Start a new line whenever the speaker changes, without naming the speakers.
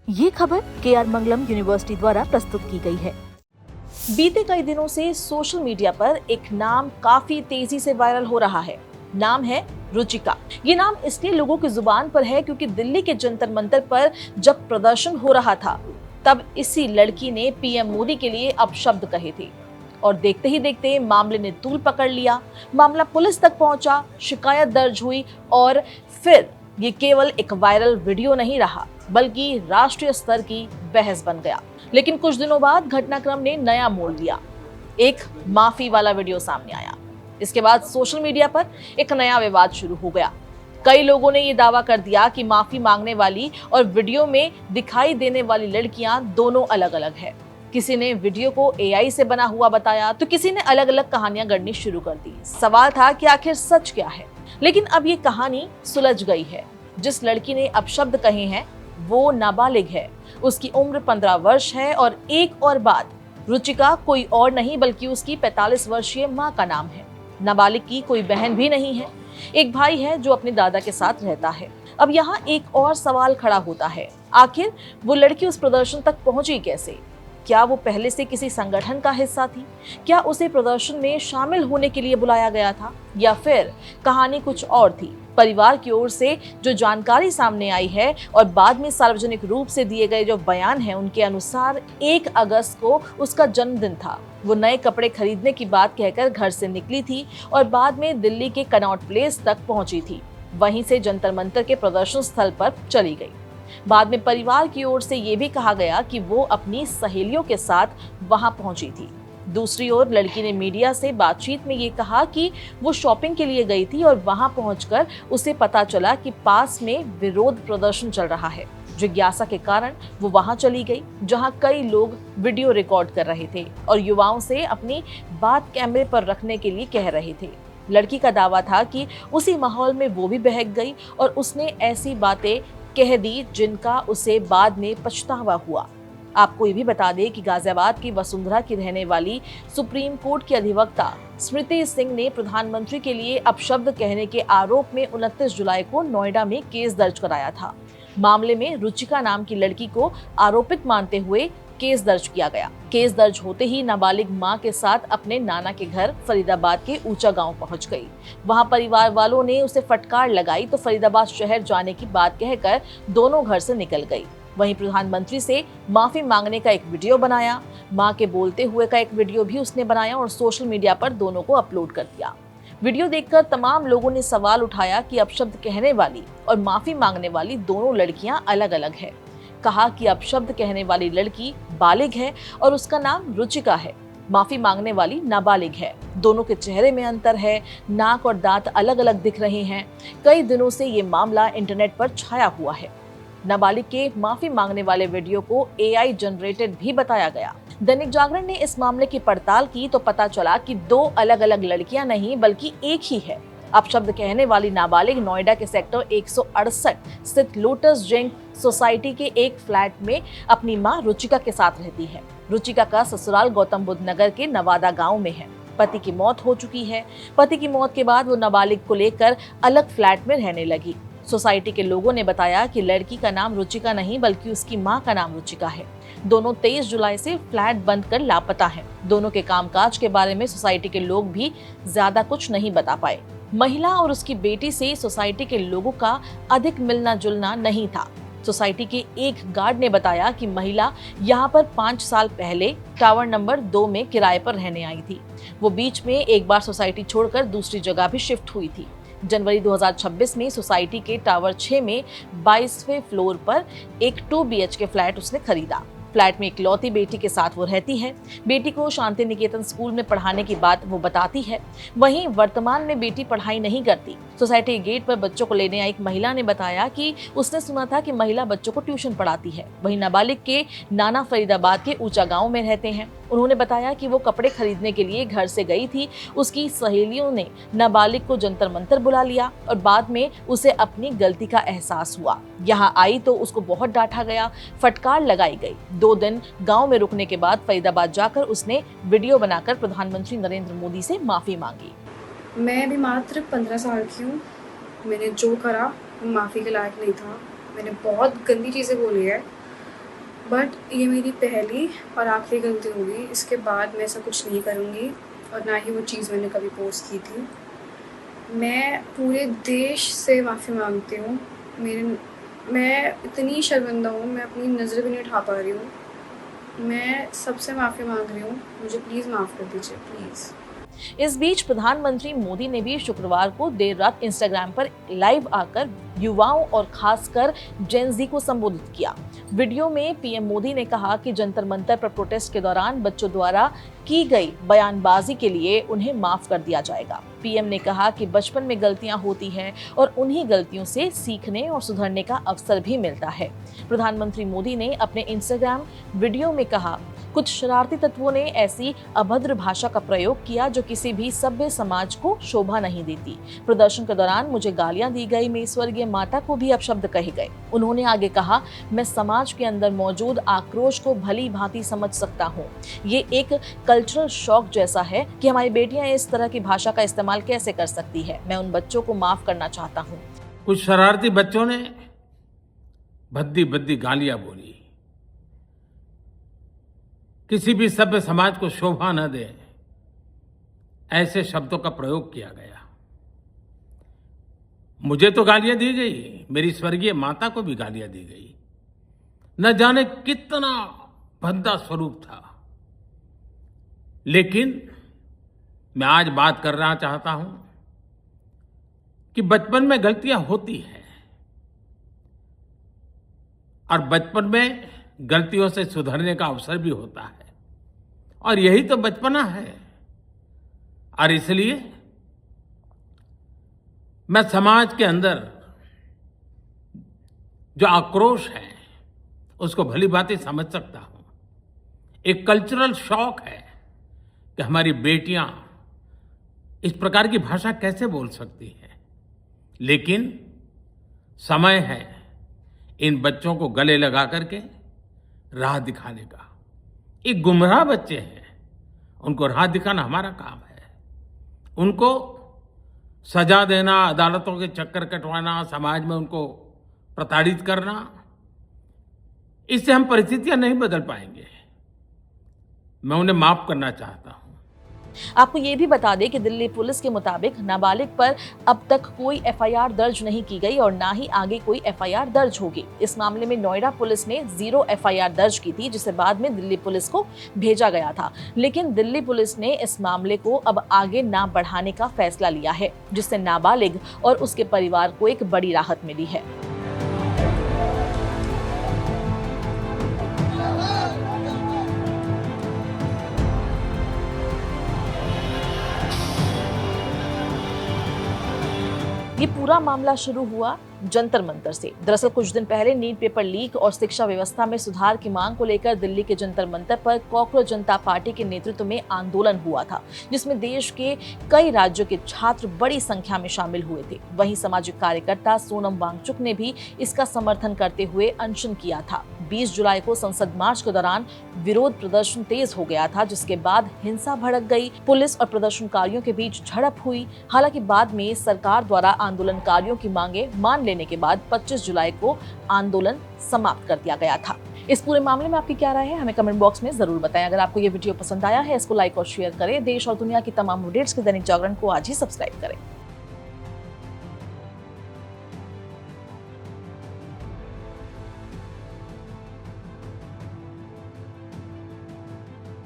ये खबर KR मंगलम university द्वारा प्रस्तुत की गई है। बीते कई दिनों से सोशल मीडिया पर एक नाम काफी तेजी से वायरल हो रहा है। नाम है रुचिका। ये नाम इसलिए लोगों की जुबान पर है क्योंकि दिल्ली के जंतर मंतर पर जब प्रदर्शन हो रहा था तब इसी लड़की ने PM मोदी के लिए अपशब्द कहे थे और देखते ही देखते मामले ने तूल पकड़ लिया। मामला पुलिस तक पहुंचा, शिकायत दर्ज हुई और फिर ये केवल एक वायरल वीडियो नहीं रहा बल्कि राष्ट्रीय स्तर की बहस बन गया। लेकिन कुछ दिनों बाद घटनाक्रम ने नया मोड़ लिया। एक माफी वाला वीडियो सामने आया। इसके बाद सोशल मीडिया पर एक नया विवाद शुरू हो गया। कई लोगों ने ये दावा कर दिया कि माफी मांगने वाली और वीडियो में दिखाई देने वाली लड़कियां दोनों अलग अलग है। किसी ने वीडियो को AI से बना हुआ बताया तो किसी ने अलग अलग कहानियां गढ़नी शुरू कर दी। सवाल था कि आखिर सच क्या है, लेकिन अब ये कहानी सुलझ गई है। जिस लड़की ने अपशब्द कहे हैं वो नाबालिग है। उसकी उम्र 15 वर्ष है और एक और बात, रुचिका कोई और नहीं बल्कि उसकी 45 वर्षीय माँ का नाम है। नाबालिग की कोई बहन भी नहीं है। एक भाई है जो अपने दादा के साथ रहता है। अब यहाँ एक और सवाल खड़ा होता है, आखिर वो लड़की उस प्रदर्शन तक पहुंची कैसे? क्या वो पहले से किसी संगठन का हिस्सा थी? क्या उसे प्रदर्शन में शामिल होने के लिए बुलाया गया था या फिर कहानी कुछ और थी? परिवार की ओर से जो जानकारी सामने आई है और बाद में सार्वजनिक रूप से दिए गए जो बयान हैं, उनके अनुसार 1 अगस्त को उसका जन्मदिन था। वो नए कपड़े खरीदने की बात कहकर घर से निकली थी और बाद में दिल्ली के कनॉट प्लेस तक पहुंची थी। वहीं से जंतर मंतर के प्रदर्शन स्थल पर चली गई। बाद में परिवार की ओर से ये भी कहा गया कि वो अपनी सहेलियों के साथ वहां पहुंची थी। दूसरी ओर लड़की ने मीडिया से बातचीत में ये कहा कि वो शॉपिंग के लिए गई थी और वहां पहुंचकर उसे पता चला कि पास में विरोध प्रदर्शन चल रहा है। जिज्ञासा के कारण वो वहां चली गई जहां कई लोग वीडियो रिकॉर्ड कर रहे थे और युवाओं से अपनी बात कैमरे पर रखने के लिए कह रहे थे। लड़की का दावा था कि उसी माहौल में वो भी बहक गई और उसने ऐसी बातें कह दी जिनका उसे बाद में पछतावा हुआ। आपको ये भी बता दें कि गाजियाबाद की वसुंधरा की रहने वाली सुप्रीम कोर्ट की अधिवक्ता स्मृति सिंह ने प्रधानमंत्री के लिए अपशब्द कहने के आरोप में 29 जुलाई को नोएडा में केस दर्ज कराया था। मामले में रुचिका नाम की लड़की को आरोपित मानते हुए केस दर्ज किया गया। केस दर्ज होते ही नाबालिग मां के साथ अपने नाना के घर फरीदाबाद के ऊंचा गांव पहुंच गई। वहां परिवार वालों ने उसे फटकार लगाई तो फरीदाबाद शहर जाने की बात कहकर दोनों घर से निकल गई। वहीं प्रधानमंत्री से माफी मांगने का एक वीडियो बनाया। मां के बोलते हुए का एक वीडियो भी उसने बनाया और सोशल मीडिया पर दोनों को अपलोड कर दिया। वीडियो देखकर तमाम लोगों ने सवाल उठाया कि अपशब्द कहने वाली और माफी मांगने वाली दोनों लड़कियां अलग अलग है। कहा कि अपशब्द कहने वाली लड़की बालिग है और उसका नाम रुचिका है। माफी मांगने वाली नाबालिग है। दोनों के चेहरे में अंतर है, नाक और दांत अलग अलग दिख रहे हैं। कई दिनों से ये मामला इंटरनेट पर छाया हुआ है। नाबालिग के माफी मांगने वाले वीडियो को AI जनरेटेड भी बताया गया। दैनिक जागरण ने इस मामले की पड़ताल की तो पता चला कि 2 अलग अलग लड़कियां नहीं बल्कि एक ही है। अपशब्द कहने वाली नाबालिग नोएडा के सेक्टर 168 स्थित लोटस जिंक सोसाइटी के एक फ्लैट में अपनी मां रुचिका के साथ रहती है। रुचिका का ससुराल गौतम बुद्ध नगर के नवादा गांव में है। पति की मौत हो चुकी है। पति की मौत के बाद वो नाबालिग को लेकर अलग फ्लैट में रहने लगी। सोसाइटी के लोगों ने बताया कि लड़की का नाम रुचिका नहीं बल्कि उसकी मां का नाम रुचिका है। दोनों 23 जुलाई से फ्लैट बंद कर लापता हैं। दोनों के कामकाज के बारे में सोसाइटी के लोग भी ज्यादा कुछ नहीं बता पाए। महिला और उसकी बेटी से सोसाइटी के लोगों का अधिक मिलना जुलना नहीं था। सोसाइटी के एक गार्ड ने बताया कि महिला यहां पर 5 साल पहले टावर नंबर 2 में किराए पर रहने आई थी। वो बीच में एक बार सोसाइटी छोड़कर दूसरी जगह भी शिफ्ट हुई थी। जनवरी 2026 में सोसाइटी के टावर 6 में 22वें फ्लोर पर एक 2 BHK फ्लैट उसने खरीदा। फ्लैट में इकलौती बेटी के साथ वो रहती है। बेटी को शांति निकेतन स्कूल में पढ़ाने की बात वो बताती है। वहीं वर्तमान में बेटी पढ़ाई नहीं करती। सोसाइटी के गेट पर बच्चों को लेने आई एक महिला ने बताया कि उसने सुना था कि महिला बच्चों को ट्यूशन पढ़ाती है। वहीं नाबालिग के नाना फरीदाबाद के ऊंचा गांव में रहते हैं। उन्होंने बताया कि वो कपड़े खरीदने के लिए घर से गई थी। उसकी सहेलियों ने नाबालिग को जंतर मंतर बुला लिया और बाद में उसे अपनी गलती का एहसास हुआ। यहाँ आई तो उसको बहुत डांटा गया, फटकार लगाई गई। 2 दिन गांव में रुकने के बाद फरीदाबाद जाकर उसने वीडियो बनाकर प्रधानमंत्री नरेंद्र मोदी से माफी मांगी।
मैं अभी मात्र 15 साल की हूँ। मैंने जो करा वो माफ़ी के लायक नहीं था। मैंने बहुत गंदी चीज़ें बोली है बट ये मेरी पहली और आखिरी गलती होगी। इसके बाद मैं ऐसा कुछ नहीं करूँगी और ना ही वो चीज़ मैंने कभी पोस्ट की थी। मैं पूरे देश से माफ़ी माँगती हूँ। मैं इतनी शर्मिंदा हूँ, मैं अपनी नज़रें भी नहीं उठा पा रही हूँ। मैं सबसे माफ़ी माँग रही हूँ, मुझे प्लीज़ माफ़ कर दीजिए, प्लीज़।
इस बीच प्रधानमंत्री मोदी ने भी शुक्रवार को देर रात इंस्टाग्राम पर लाइव आकर युवाओं और खासकर जेन ज़ी को संबोधित किया। वीडियो में पीएम मोदी ने कहा कि जंतर मंतर पर प्रोटेस्ट के दौरान बच्चों द्वारा की गई बयानबाजी के लिए उन्हें माफ कर दिया जाएगा। पीएम ने कहा कि बचपन में गलतियां होती हैं और उन्हीं गलतियों से सीखने और सुधरने का अवसर भी मिलता है। प्रधानमंत्री मोदी ने अपने इंस्टाग्राम वीडियो में कहा, कुछ शरारती तत्वों ने ऐसी अभद्र भाषा का प्रयोग किया जो किसी भी सभ्य समाज को शोभा नहीं देती। प्रदर्शन के दौरान मुझे गालियां दी गई, मेरी स्वर्गीय माता को भी अपशब्द कहे गए। उन्होंने आगे कहा, मैं समाज के अंदर मौजूद आक्रोश को भली भांति समझ सकता हूँ। ये एक कल्चरल शॉक जैसा है कि हमारी बेटियां इस तरह की भाषा का इस्तेमाल कैसे कर सकती है। मैं उन बच्चों को माफ करना चाहता हूँ।
कुछ शरारती बच्चों ने भद्दी भद्दी गालियां बोली, किसी भी सभ्य समाज को शोभा न दे ऐसे शब्दों का प्रयोग किया गया। मुझे तो गालियां दी गई, मेरी स्वर्गीय माता को भी गालियां दी गई। न जाने कितना भद्दा स्वरूप था। लेकिन मैं आज बात करना चाहता हूं कि बचपन में गलतियां होती हैं और बचपन में गलतियों से सुधरने का अवसर भी होता है और यही तो बचपना है। और इसलिए मैं समाज के अंदर जो आक्रोश है उसको भली भांति समझ सकता हूं। एक कल्चरल शॉक है कि हमारी बेटियां इस प्रकार की भाषा कैसे बोल सकती हैं। लेकिन समय है इन बच्चों को गले लगा करके राह दिखाने का। ये गुमराह बच्चे हैं, उनको राह दिखाना हमारा काम है। उनको सजा देना, अदालतों के चक्कर कटवाना, समाज में उनको प्रताड़ित करना, इससे हम परिस्थितियां नहीं बदल पाएंगे। मैं उन्हें माफ करना चाहता हूं।
आपको ये भी बता दें कि दिल्ली पुलिस के मुताबिक नाबालिग पर अब तक कोई एफआईआर दर्ज नहीं की गई और ना ही आगे कोई एफआईआर दर्ज होगी। इस मामले में नोएडा पुलिस ने 0 एफआईआर दर्ज की थी, जिसे बाद में दिल्ली पुलिस को भेजा गया था। लेकिन दिल्ली पुलिस ने इस मामले को अब आगे ना बढ़ाने का फैसला लिया है, जिससे नाबालिग और उसके परिवार को एक बड़ी राहत मिली है। ये पूरा मामला शुरू हुआ जंतर मंतर से। दरअसल कुछ दिन पहले नीट पेपर लीक और शिक्षा व्यवस्था में सुधार की मांग को लेकर दिल्ली के जंतर मंतर पर कॉकरोच जनता पार्टी के नेतृत्व में आंदोलन हुआ था, जिसमें देश के कई राज्यों के छात्र बड़ी संख्या में शामिल हुए थे। वहीं सामाजिक कार्यकर्ता सोनम वांगचुक ने भी इसका समर्थन करते हुए अनशन किया था। 20 जुलाई को संसद मार्च के दौरान विरोध प्रदर्शन तेज हो गया था, जिसके बाद हिंसा भड़क गई। पुलिस और प्रदर्शनकारियों के बीच झड़प हुई। हालांकि बाद में सरकार द्वारा आंदोलनकारियों की मांगे मान लेने के बाद 25 जुलाई को आंदोलन समाप्त कर दिया गया था। इस पूरे मामले में आपकी क्या राय है, हमें कमेंट बॉक्स में जरूर बताएं। अगर आपको ये वीडियो पसंद आया है, इसको लाइक और शेयर करें। देश और दुनिया की तमाम अपडेट्स के दैनिक जागरण को आज ही सब्सक्राइब करें।